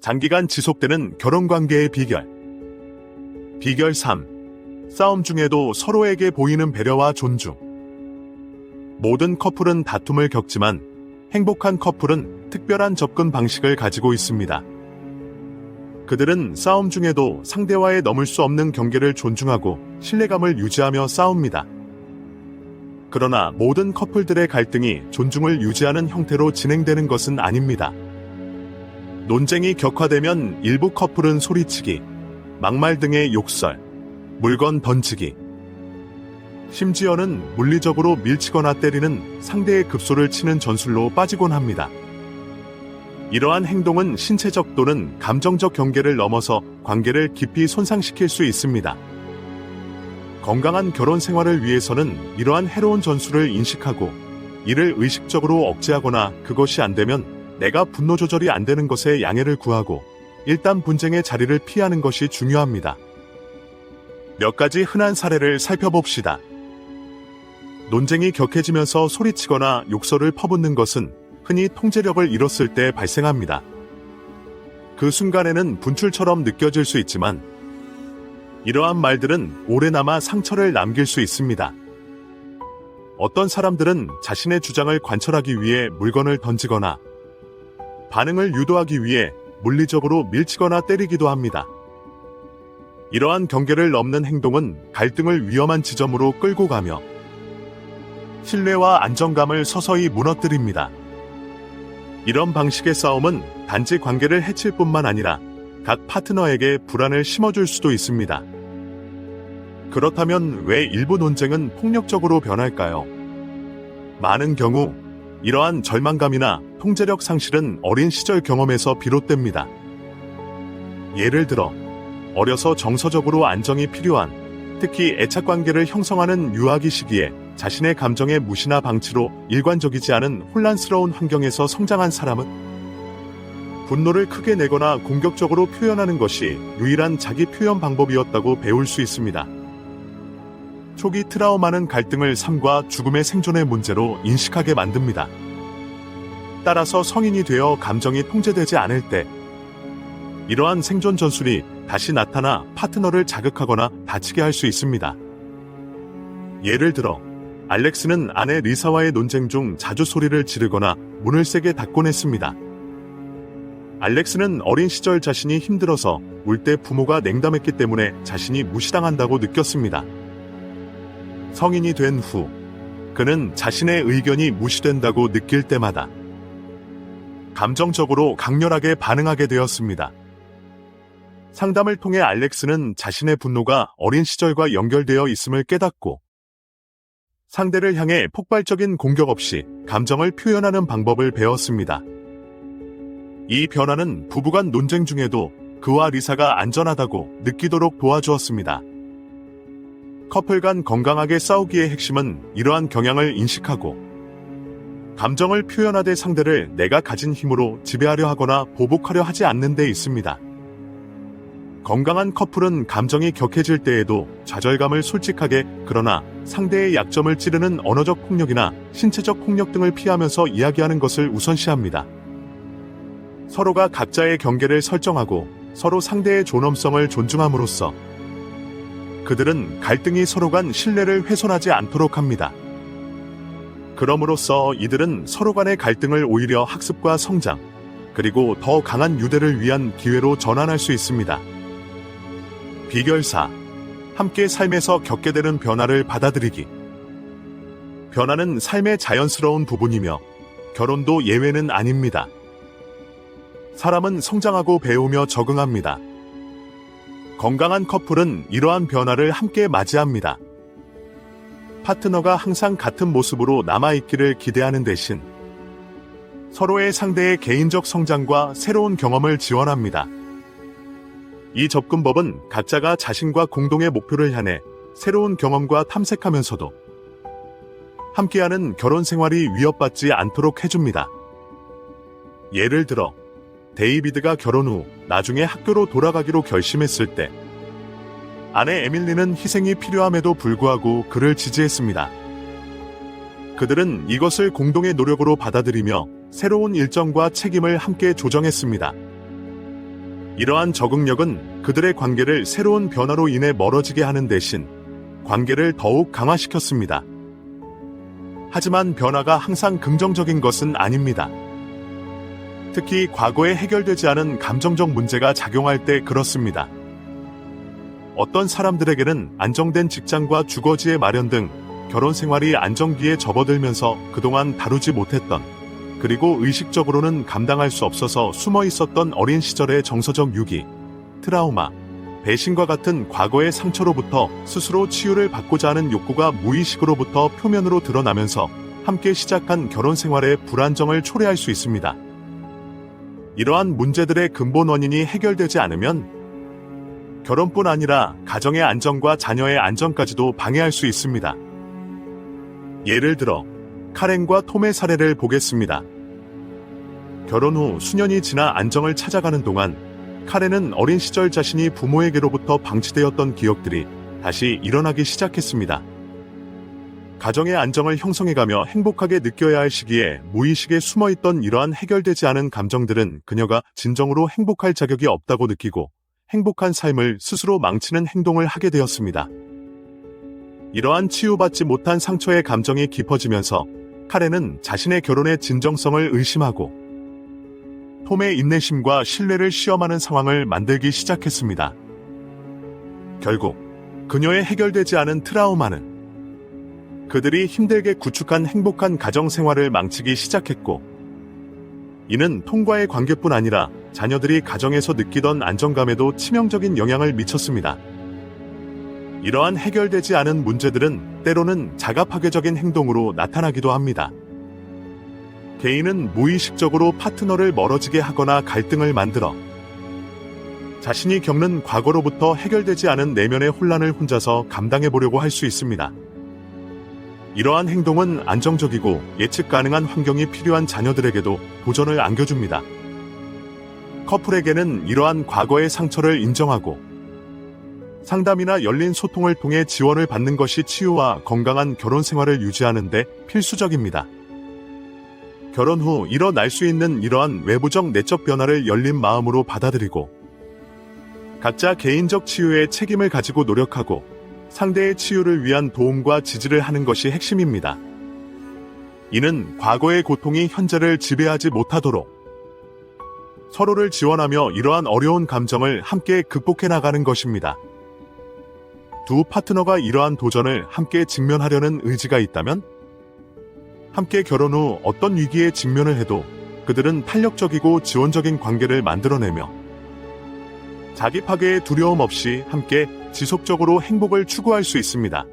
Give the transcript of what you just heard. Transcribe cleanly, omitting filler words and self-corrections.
장기간 지속되는 결혼관계의 비결. 비결 3. 싸움 중에도 서로에게 보이는 배려와 존중. 모든 커플은 다툼을 겪지만 행복한 커플은 특별한 접근 방식을 가지고 있습니다. 그들은 싸움 중에도 상대와의 넘을 수 없는 경계를 존중하고 신뢰감을 유지하며 싸웁니다. 그러나 모든 커플들의 갈등이 존중을 유지하는 형태로 진행되는 것은 아닙니다. 논쟁이 격화되면 일부 커플은 소리치기, 막말 등의 욕설, 물건 던지기, 심지어는 물리적으로 밀치거나 때리는 상대의 급소를 치는 전술로 빠지곤 합니다. 이러한 행동은 신체적 또는 감정적 경계를 넘어서 관계를 깊이 손상시킬 수 있습니다. 건강한 결혼 생활을 위해서는 이러한 해로운 전술을 인식하고 이를 의식적으로 억제하거나 그것이 안 되면 내가 분노 조절이 안 되는 것에 양해를 구하고 일단 분쟁의 자리를 피하는 것이 중요합니다. 몇 가지 흔한 사례를 살펴봅시다. 논쟁이 격해지면서 소리치거나 욕설을 퍼붓는 것은 흔히 통제력을 잃었을 때 발생합니다. 그 순간에는 분출처럼 느껴질 수 있지만 이러한 말들은 오래 남아 상처를 남길 수 있습니다. 어떤 사람들은 자신의 주장을 관철하기 위해 물건을 던지거나 반응을 유도하기 위해 물리적으로 밀치거나 때리기도 합니다. 이러한 경계를 넘는 행동은 갈등을 위험한 지점으로 끌고 가며 신뢰와 안정감을 서서히 무너뜨립니다. 이런 방식의 싸움은 단지 관계를 해칠 뿐만 아니라 각 파트너에게 불안을 심어줄 수도 있습니다. 그렇다면 왜 일부 논쟁은 폭력적으로 변할까요? 많은 경우 이러한 절망감이나 통제력 상실은 어린 시절 경험에서 비롯됩니다. 예를 들어 어려서 정서적으로 안정이 필요한, 특히 애착관계를 형성하는 유아기 시기에 자신의 감정의 무시나 방치로 일관적이지 않은 혼란스러운 환경에서 성장한 사람은 분노를 크게 내거나 공격적으로 표현하는 것이 유일한 자기 표현 방법이었다고 배울 수 있습니다. 초기 트라우마는 갈등을 삶과 죽음의 생존의 문제로 인식하게 만듭니다. 따라서 성인이 되어 감정이 통제되지 않을 때 이러한 생존 전술이 다시 나타나 파트너를 자극하거나 다치게 할 수 있습니다. 예를 들어 알렉스는 아내 리사와의 논쟁 중 자주 소리를 지르거나 문을 세게 닫곤 했습니다. 알렉스는 어린 시절 자신이 힘들어서 울 때 부모가 냉담했기 때문에 자신이 무시당한다고 느꼈습니다. 성인이 된 후 그는 자신의 의견이 무시된다고 느낄 때마다 감정적으로 강렬하게 반응하게 되었습니다. 상담을 통해 알렉스는 자신의 분노가 어린 시절과 연결되어 있음을 깨닫고 상대를 향해 폭발적인 공격 없이 감정을 표현하는 방법을 배웠습니다. 이 변화는 부부간 논쟁 중에도 그와 리사가 안전하다고 느끼도록 도와주었습니다. 커플 간 건강하게 싸우기의 핵심은 이러한 경향을 인식하고 감정을 표현하되 상대를 내가 가진 힘으로 지배하려 하거나 보복하려 하지 않는 데 있습니다. 건강한 커플은 감정이 격해질 때에도 좌절감을 솔직하게, 그러나 상대의 약점을 찌르는 언어적 폭력이나 신체적 폭력 등을 피하면서 이야기하는 것을 우선시합니다. 서로가 각자의 경계를 설정하고 서로 상대의 존엄성을 존중함으로써 그들은 갈등이 서로 간 신뢰를 훼손하지 않도록 합니다. 그럼으로써 이들은 서로 간의 갈등을 오히려 학습과 성장, 그리고 더 강한 유대를 위한 기회로 전환할 수 있습니다. 비결 4. 함께 삶에서 겪게 되는 변화를 받아들이기. 변화는 삶의 자연스러운 부분이며 결혼도 예외는 아닙니다. 사람은 성장하고 배우며 적응합니다. 건강한 커플은 이러한 변화를 함께 맞이합니다. 파트너가 항상 같은 모습으로 남아있기를 기대하는 대신 서로의 상대의 개인적 성장과 새로운 경험을 지원합니다. 이 접근법은 각자가 자신과 공동의 목표를 향해 새로운 경험과 탐색하면서도 함께하는 결혼 생활이 위협받지 않도록 해줍니다. 예를 들어 데이비드가 결혼 후 나중에 학교로 돌아가기로 결심했을 때 아내 에밀리는 희생이 필요함에도 불구하고 그를 지지했습니다. 그들은 이것을 공동의 노력으로 받아들이며 새로운 일정과 책임을 함께 조정했습니다. 이러한 적응력은 그들의 관계를 새로운 변화로 인해 멀어지게 하는 대신 관계를 더욱 강화시켰습니다. 하지만 변화가 항상 긍정적인 것은 아닙니다. 특히 과거에 해결되지 않은 감정적 문제가 작용할 때 그렇습니다. 어떤 사람들에게는 안정된 직장과 주거지의 마련 등 결혼 생활이 안정기에 접어들면서 그동안 다루지 못했던, 그리고 의식적으로는 감당할 수 없어서 숨어 있었던 어린 시절의 정서적 유기, 트라우마, 배신과 같은 과거의 상처로부터 스스로 치유를 받고자 하는 욕구가 무의식으로부터 표면으로 드러나면서 함께 시작한 결혼 생활의 불안정을 초래할 수 있습니다. 이러한 문제들의 근본 원인이 해결되지 않으면 결혼뿐 아니라 가정의 안정과 자녀의 안정까지도 방해할 수 있습니다. 예를 들어 카렌과 톰의 사례를 보겠습니다. 결혼 후 수년이 지나 안정을 찾아가는 동안 카렌은 어린 시절 자신이 부모에게로부터 방치되었던 기억들이 다시 일어나기 시작했습니다. 가정의 안정을 형성해가며 행복하게 느껴야 할 시기에 무의식에 숨어있던 이러한 해결되지 않은 감정들은 그녀가 진정으로 행복할 자격이 없다고 느끼고 행복한 삶을 스스로 망치는 행동을 하게 되었습니다. 이러한 치유받지 못한 상처의 감정이 깊어지면서 카렌은 자신의 결혼의 진정성을 의심하고 톰의 인내심과 신뢰를 시험하는 상황을 만들기 시작했습니다. 결국 그녀의 해결되지 않은 트라우마는 그들이 힘들게 구축한 행복한 가정 생활을 망치기 시작했고, 이는 톰과의 관계뿐 아니라 자녀들이 가정에서 느끼던 안정감에도 치명적인 영향을 미쳤습니다. 이러한 해결되지 않은 문제들은 때로는 자가파괴적인 행동으로 나타나기도 합니다. 개인은 무의식적으로 파트너를 멀어지게 하거나 갈등을 만들어 자신이 겪는 과거로부터 해결되지 않은 내면의 혼란을 혼자서 감당해 보려고 할 수 있습니다. 이러한 행동은 안정적이고 예측 가능한 환경이 필요한 자녀들에게도 도전을 안겨줍니다. 커플에게는 이러한 과거의 상처를 인정하고 상담이나 열린 소통을 통해 지원을 받는 것이 치유와 건강한 결혼 생활을 유지하는 데 필수적입니다. 결혼 후 일어날 수 있는 이러한 외부적 내적 변화를 열린 마음으로 받아들이고 각자 개인적 치유에 책임을 가지고 노력하고 상대의 치유를 위한 도움과 지지를 하는 것이 핵심입니다. 이는 과거의 고통이 현재를 지배하지 못하도록 서로를 지원하며 이러한 어려운 감정을 함께 극복해 나가는 것입니다. 두 파트너가 이러한 도전을 함께 직면하려는 의지가 있다면 함께 결혼 후 어떤 위기에 직면을 해도 그들은 탄력적이고 지원적인 관계를 만들어내며 자기 파괴의 두려움 없이 함께 지속적으로 행복을 추구할 수 있습니다.